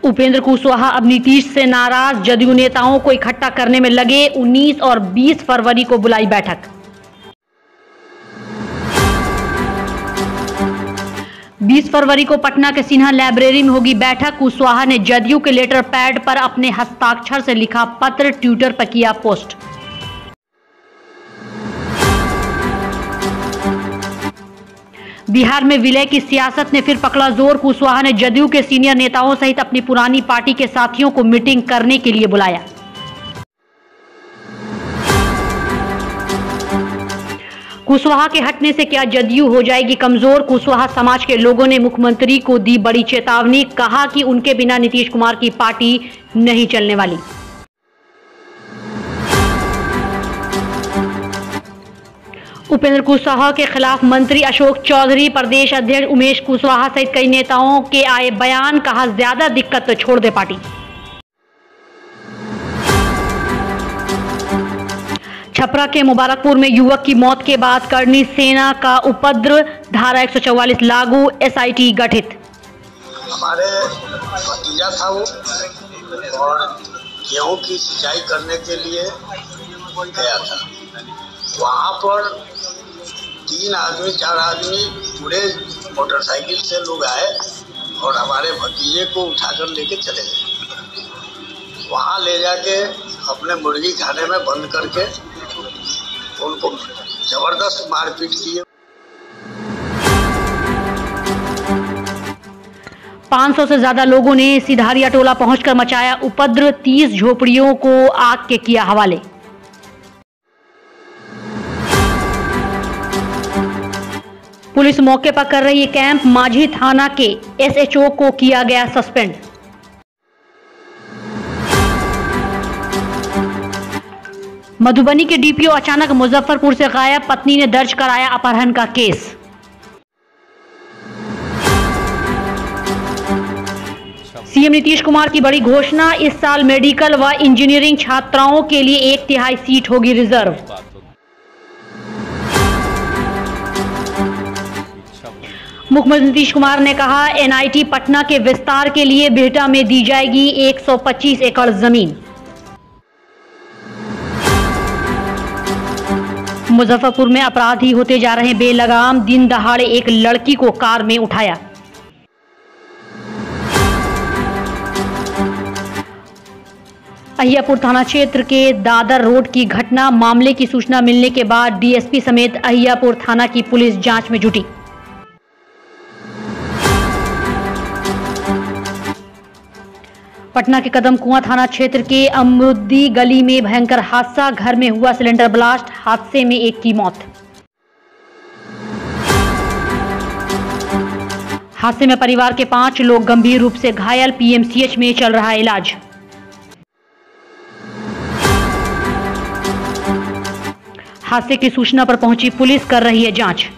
उपेंद्र कुशवाहा अब नीतीश से नाराज, जदयू नेताओं को इकट्ठा करने में लगे। 19 और 20 फरवरी को बुलाई बैठक। 20 फरवरी को पटना के सिन्हा लाइब्रेरी में होगी बैठक। कुशवाहा ने जदयू के लेटर पैड पर अपने हस्ताक्षर से लिखा पत्र ट्विटर पर किया पोस्ट। बिहार में विलय की सियासत ने फिर पकड़ा जोर। कुशवाहा ने जदयू के सीनियर नेताओं सहित अपनी पुरानी पार्टी के साथियों को मीटिंग करने के लिए बुलाया। कुशवाहा के हटने से क्या जदयू हो जाएगी कमजोर? कुशवाहा समाज के लोगों ने मुख्यमंत्री को दी बड़ी चेतावनी, कहा कि उनके बिना नीतीश कुमार की पार्टी नहीं चलने वाली। उपेंद्र कुशवाहा के खिलाफ मंत्री अशोक चौधरी, प्रदेश अध्यक्ष उमेश कुशवाहा सहित कई नेताओं के आए बयान, कहा ज्यादा दिक्कत तो छोड़ दे पार्टी। छपरा के मुबारकपुर में युवक की मौत के बाद करनी सेना का उपद्रव, धारा 144 लागू, एसआईटी गठित। हमारे भतीजा था वो और गेहूं की सिंचाई करने के लिए गया था। वहाँ पर 3 आदमी 4 आदमी पूरे मोटरसाइकिल से लोग आए और हमारे भतीजे को उठाकर लेके चले गए। वहाँ ले जाके अपने मुर्गी खाने में बंद करके उनको जबरदस्त मारपीट की। 500 से ज्यादा लोगों ने सिधारिया टोला पहुंचकर मचाया उपद्रव, 30 झोपड़ियों को आग के किया हवाले। पुलिस मौके पर कर रही है कैंप, माझी थाना के एसएचओ को किया गया सस्पेंड। मधुबनी के डीपीओ अचानक मुजफ्फरपुर से गायब, पत्नी ने दर्ज कराया अपहरण का केस। सीएम नीतीश कुमार की बड़ी घोषणा, इस साल मेडिकल व इंजीनियरिंग छात्राओं के लिए 1/3 सीट होगी रिजर्व। मुख्यमंत्री नीतीश कुमार ने कहा एनआईटी पटना के विस्तार के लिए बिहटा में दी जाएगी 125 एकड़ जमीन। मुजफ्फरपुर में अपराधी होते जा रहे बेलगाम, दिन दहाड़े एक लड़की को कार में उठाया। अहियापुर थाना क्षेत्र के दादर रोड की घटना, मामले की सूचना मिलने के बाद डीएसपी समेत अहियापुर थाना की पुलिस जांच में जुटी। पटना के कदम कुआं थाना क्षेत्र के अमरुद्दी गली में भयंकर हादसा, घर में हुआ सिलेंडर ब्लास्ट, हादसे में एक की मौत। हादसे में परिवार के 5 लोग गंभीर रूप से घायल, पीएमसीएच में चल रहा इलाज। हादसे की सूचना पर पहुंची पुलिस कर रही है जांच।